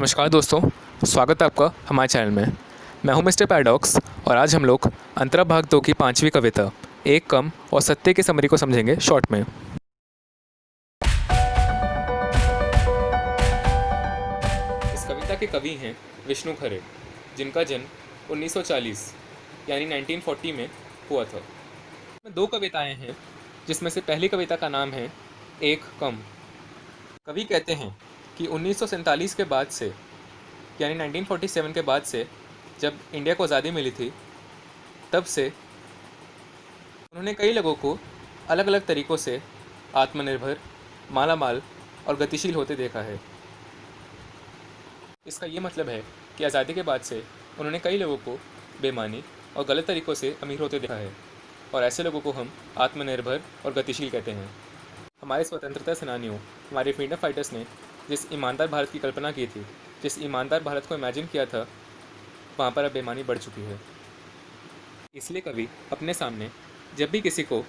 नमस्कार दोस्तों, स्वागत है आपका हमारे चैनल में। मैं हूं मिस्टर पैराडॉक्स और आज हम लोग अंतरा भाग 2 की 5वीं कविता एक कम और सत्य की समरी को समझेंगे शॉर्ट में। इस कविता के कवि हैं विष्णु खरे, जिनका जन्म 1940 यानी 1940 में हुआ था। इसमें दो कविताएं हैं, जिसमें से पहली कविता का नाम है एक कम। कवि कहते हैं कि 1947 के बाद से यानी 1947 के बाद से जब इंडिया को आज़ादी मिली थी, तब से उन्होंने कई लोगों को अलग अलग तरीक़ों से आत्मनिर्भर, मालामाल और गतिशील होते देखा है। इसका ये मतलब है कि आज़ादी के बाद से उन्होंने कई लोगों को बेईमानी और गलत तरीक़ों से अमीर होते देखा है, और ऐसे लोगों को हम आत्मनिर्भर और गतिशील कहते हैं। हमारे स्वतंत्रता सेनानियों, हमारे फ्रीडम फाइटर्स ने जिस ईमानदार भारत की कल्पना की थी, जिस ईमानदार भारत को इमेजिन किया था, वहाँ पर अब बेईमानी बढ़ चुकी है। इसलिए कवि अपने सामने जब भी किसी को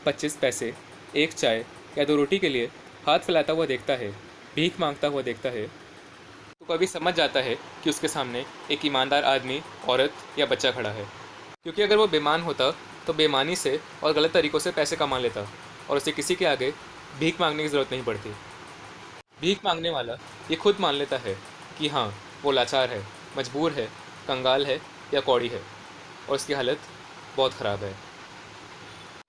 25 पैसे, एक चाय या 2 रोटी के लिए हाथ फैलाता हुआ देखता है, भीख मांगता हुआ देखता है, तो कवि समझ जाता है कि उसके सामने एक ईमानदार आदमी, औरत या बच्चा खड़ा है। क्योंकि अगर वो बेईमान होता तो बेईमानी से और गलत तरीक़ों से पैसे कमा लेता और उसे किसी के आगे भीख मांगने की ज़रूरत नहीं पड़ती। भीख मांगने वाला ये खुद मान लेता है कि हाँ, वो लाचार है, मजबूर है, कंगाल है या कौड़ी है और उसकी हालत बहुत ख़राब है।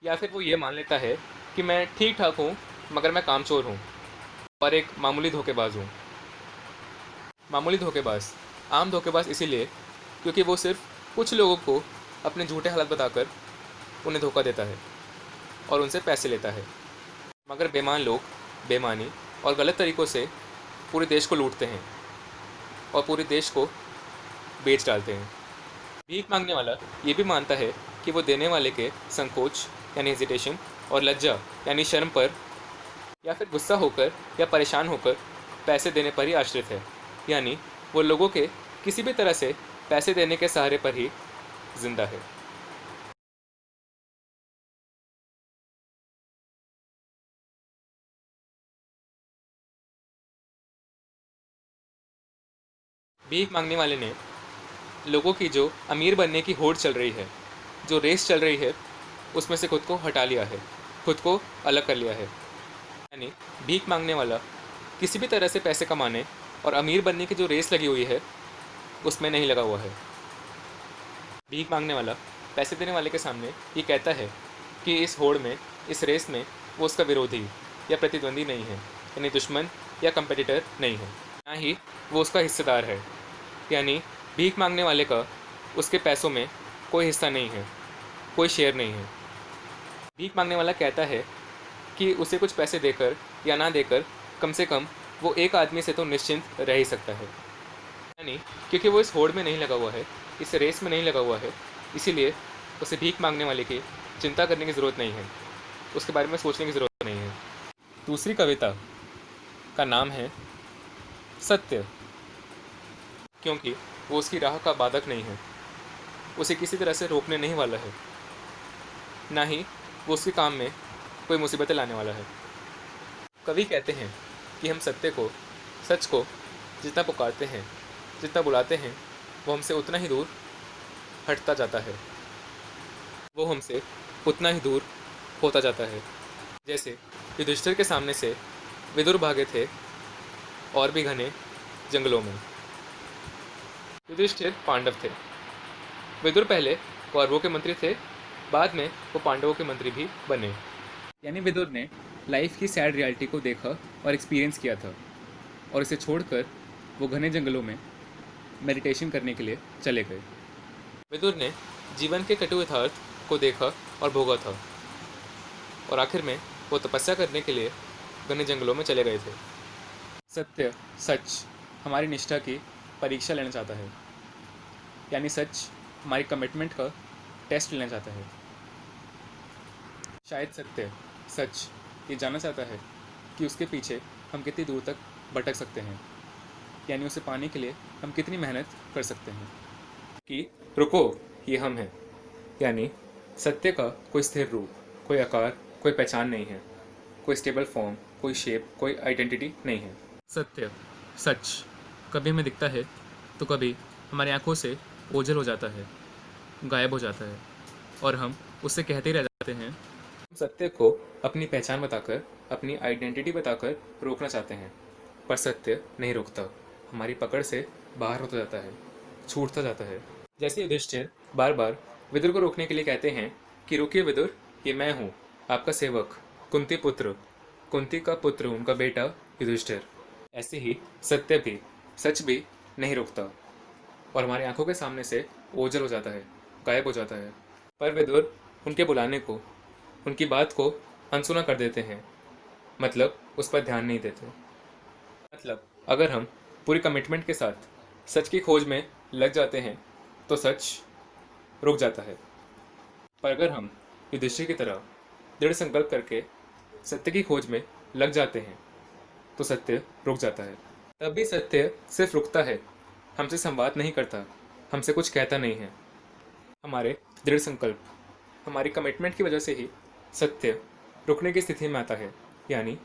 या फिर वो ये मान लेता है कि मैं ठीक ठाक हूँ, मगर मैं कामचोर हूँ और एक मामूली धोखेबाज हूँ। मामूली धोखेबाज, आम धोखेबाज इसीलिए क्योंकि वो सिर्फ कुछ लोगों को अपने झूठे हालात बताकर उन्हें धोखा देता है और उनसे पैसे लेता है। मगर बेईमान लोग बेईमानी और गलत तरीक़ों से पूरे देश को लूटते हैं और पूरे देश को बेच डालते हैं। भीख मांगने वाला ये भी मानता है कि वो देने वाले के संकोच यानी हेजिटेशन और लज्जा यानी शर्म पर या फिर गुस्सा होकर या परेशान होकर पैसे देने पर ही आश्रित है, यानी वो लोगों के किसी भी तरह से पैसे देने के सहारे पर ही जिंदा है। भीख मांगने वाले ने लोगों की जो अमीर बनने की होड़ चल रही है, जो रेस चल रही है, उसमें से खुद को हटा लिया है, खुद को अलग कर लिया है। यानी भीख मांगने वाला किसी भी तरह से पैसे कमाने और अमीर बनने की जो रेस लगी हुई है, उसमें नहीं लगा हुआ है। भीख मांगने वाला पैसे देने वाले के सामने ये कहता है कि इस होड़ में, इस रेस में वो उसका विरोधी या प्रतिद्वंदी नहीं है, यानी दुश्मन या कंपेटिटर नहीं है, ना ही वो उसका हिस्सेदार है। यानी भीख मांगने वाले का उसके पैसों में कोई हिस्सा नहीं है, कोई शेयर नहीं है। भीख मांगने वाला कहता है कि उसे कुछ पैसे देकर या ना देकर कम से कम वो एक आदमी से तो निश्चिंत रह ही सकता है। यानी क्योंकि वो इस होड़ में नहीं लगा हुआ है, इस रेस में नहीं लगा हुआ है, इसीलिए उसे भीख मांगने वाले की चिंता करने की ज़रूरत नहीं है, उसके बारे में सोचने की ज़रूरत नहीं है। दूसरी कविता का नाम है सत्य, क्योंकि वो उसकी राह का बाधक नहीं है, उसे किसी तरह से रोकने नहीं वाला है, ना ही वो उसके काम में कोई मुसीबतें लाने वाला है। कवि कहते हैं कि हम सत्य को, सच को जितना पुकारते हैं, जितना बुलाते हैं, वो हमसे उतना ही दूर हटता जाता है, वो हमसे उतना ही दूर होता जाता है। जैसे युधिष्ठिर के सामने से विदुर भागे थे और भी घने जंगलों में। युधिष्ठिर पांडव थे, विदुर पहले कौरवों के मंत्री थे, बाद में वो पांडवों के मंत्री भी बने। यानी विदुर ने लाइफ की सैड रियलिटी को देखा और एक्सपीरियंस किया था, और इसे छोड़कर वो घने जंगलों में मेडिटेशन करने के लिए चले गए। विदुर ने जीवन के कटु यथार्थ को देखा और भोगा था, और आखिर में वो तपस्या करने के लिए घने जंगलों में चले गए थे। सत्य, सच हमारी निष्ठा की परीक्षा लेना चाहता है, यानी सच हमारी कमिटमेंट का टेस्ट लेना चाहता है। शायद सत्य, सच ये जानना चाहता है कि उसके पीछे हम कितनी दूर तक भटक सकते हैं, यानी उसे पाने के लिए हम कितनी मेहनत कर सकते हैं। कि रुको, ये हम हैं, यानी सत्य का कोई स्थिर रूप, कोई आकार, कोई पहचान नहीं है, कोई स्टेबल फॉर्म, कोई शेप, कोई आइडेंटिटी नहीं है। सत्य, सच कभी हमें दिखता है तो कभी हमारी आंखों से ओझल हो जाता है, गायब हो जाता है और हम उससे कहते ही रह जाते हैं। हम सत्य को अपनी पहचान बताकर, अपनी आइडेंटिटी बताकर रोकना चाहते हैं, पर सत्य नहीं रोकता, हमारी पकड़ से बाहर होता जाता है, छूटता जाता है। जैसे युधिष्ठिर बार बार विदुर को रोकने के लिए कहते हैं कि रुकिए विदुर, ये मैं हूँ, आपका सेवक, कुंती पुत्र, कुंती का पुत्र, उनका बेटा युधिष्ठिर। ऐसे ही सत्य भी, सच भी नहीं रुकता और हमारी आंखों के सामने से ओझल हो जाता है, गायब हो जाता है। पर विदुर उनके बुलाने को, उनकी बात को अनसुना कर देते हैं, मतलब उस पर ध्यान नहीं देते। मतलब अगर हम पूरी कमिटमेंट के साथ सच की खोज में लग जाते हैं तो सच रुक जाता है, पर अगर हम युधिष्ठिर की तरह दृढ़ संकल्प करके सत्य की खोज में लग जाते हैं तो सत्य रुक जाता है। तब भी सत्य सिर्फ रुकता है, हमसे संवाद नहीं करता, हमसे कुछ कहता नहीं है। हमारे दृढ़ संकल्प, हमारी कमिटमेंट की वजह से ही सत्य रुकने की स्थिति में आता है, यानी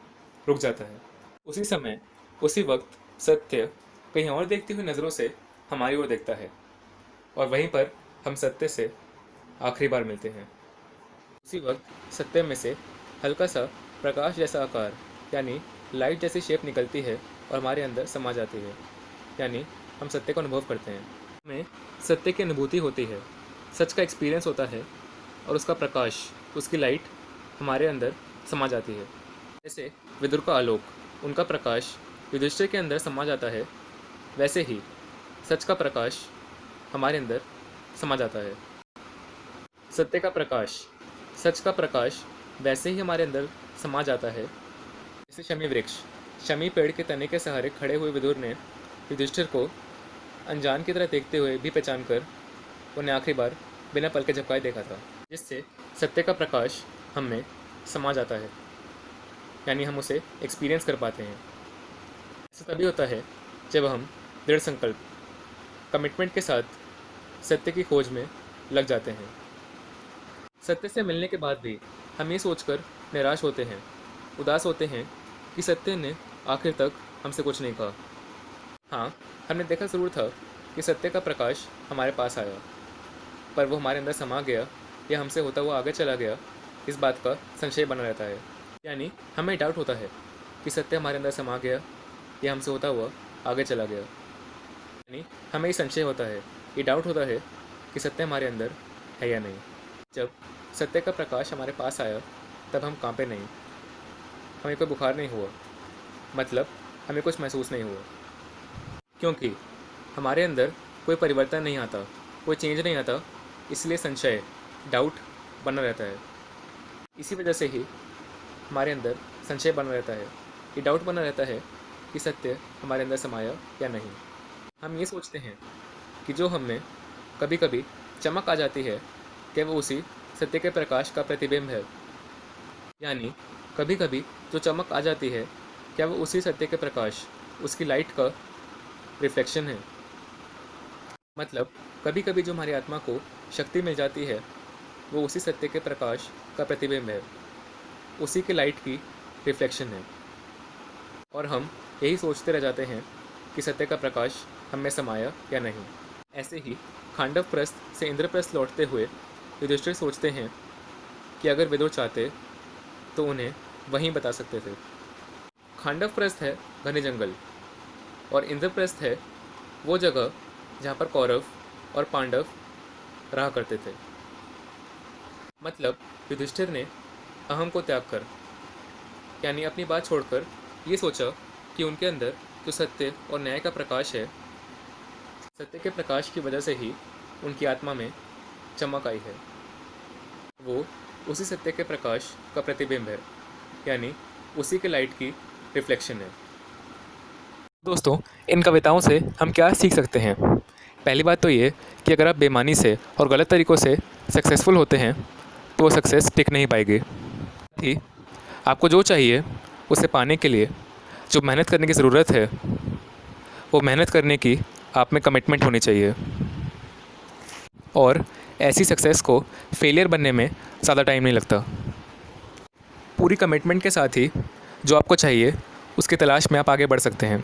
रुक जाता है। उसी समय, उसी वक्त सत्य कहीं और देखती हुई नज़रों से हमारी ओर देखता है और वहीं पर हम सत्य से आखिरी बार मिलते हैं। उसी वक्त सत्य में से हल्का सा प्रकाश जैसा आकार, यानी लाइट जैसी शेप निकलती है और हमारे अंदर समा जाती है, यानी हम सत्य को अनुभव करते हैं। हमें सत्य की अनुभूति होती है, सच का एक्सपीरियंस होता है और उसका प्रकाश, उसकी लाइट हमारे अंदर समा जाती है। जैसे विदुर का आलोक, उनका प्रकाश युधिष्ठिर के अंदर समा जाता है, वैसे ही सच का प्रकाश हमारे अंदर समा जाता है। सत्य का प्रकाश, सच का प्रकाश वैसे ही हमारे अंदर समा जाता है जैसे शमी वृक्ष, शमी पेड़ के तने के सहारे खड़े हुए विदुर ने युधिष्ठिर को अनजान की तरह देखते हुए भी पहचान कर उन्हें आखिरी बार बिना पलके झपकाए देखा था, जिससे सत्य का प्रकाश हम में समा जाता है, यानी हम उसे एक्सपीरियंस कर पाते हैं। ऐसा तभी होता है जब हम दृढ़ संकल्प, कमिटमेंट के साथ सत्य की खोज में लग जाते हैं। सत्य से मिलने के बाद भी हम ये सोचकर निराश होते हैं, उदास होते हैं कि सत्य ने आखिर तक हमसे कुछ नहीं कहा। हाँ, हमने देखा ज़रूर था कि सत्य का प्रकाश हमारे पास आया, पर वो हमारे अंदर समा गया या हमसे होता हुआ आगे चला गया, इस बात का संशय बना रहता है। यानी हमें डाउट होता है कि सत्य हमारे अंदर समा गया या हमसे होता हुआ आगे चला गया। यानी हमें ये संशय होता है, ये डाउट होता है कि सत्य हमारे अंदर है या नहीं। जब सत्य का प्रकाश हमारे पास आया तब हम कांपे नहीं, हमें कोई बुखार नहीं हुआ, मतलब हमें कुछ महसूस नहीं हुआ, क्योंकि हमारे अंदर कोई परिवर्तन नहीं आता, कोई चेंज नहीं आता, इसलिए संशय, डाउट बना रहता है। इसी वजह से ही हमारे अंदर संशय बना रहता है, ये डाउट बना रहता है कि सत्य हमारे अंदर समाया या नहीं। हम ये सोचते हैं कि जो हम में कभी कभी चमक आ जाती है, क्या वो उसी सत्य के प्रकाश का प्रतिबिंब है, यानी कभी कभी जो चमक आ जाती है, क्या वो उसी सत्य के प्रकाश, उसकी लाइट का रिफ्लेक्शन है। मतलब कभी कभी जो हमारी आत्मा को शक्ति मिल जाती है, वो उसी सत्य के प्रकाश का प्रतिबिंब है, उसी के लाइट की रिफ्लेक्शन है, और हम यही सोचते रह जाते हैं कि सत्य का प्रकाश हम में समाया या नहीं। ऐसे ही खांडव से इंद्रप्रस्थ लौटते हुए युधिष्ठिर सोचते हैं कि अगर विदुर चाहते तो उन्हें वहीं बता सकते थे। खांडव है घने जंगल और इंद्रप्रस्थ है वो जगह जहाँ पर कौरव और पांडव रहा करते थे। मतलब युधिष्ठिर ने अहम को त्याग कर, यानी अपनी बात छोड़कर ये सोचा कि उनके अंदर जो सत्य और न्याय का प्रकाश है, सत्य के प्रकाश की वजह से ही उनकी आत्मा में चमक आई है, वो उसी सत्य के प्रकाश का प्रतिबिंब है, यानी उसी के लाइट की रिफ्लेक्शन है। दोस्तों, इन कविताओं से हम क्या सीख सकते हैं? पहली बात तो ये कि अगर आप बेईमानी से और गलत तरीक़ों से सक्सेसफुल होते हैं तो वो सक्सेस टिक नहीं पाएगी। ही आपको जो चाहिए उसे पाने के लिए जो मेहनत करने की ज़रूरत है, वो मेहनत करने की आप में कमिटमेंट होनी चाहिए, और ऐसी सक्सेस को फेलियर बनने में ज़्यादा टाइम नहीं लगता। पूरी कमिटमेंट के साथ ही जो आपको चाहिए उसकी तलाश में आप आगे बढ़ सकते हैं।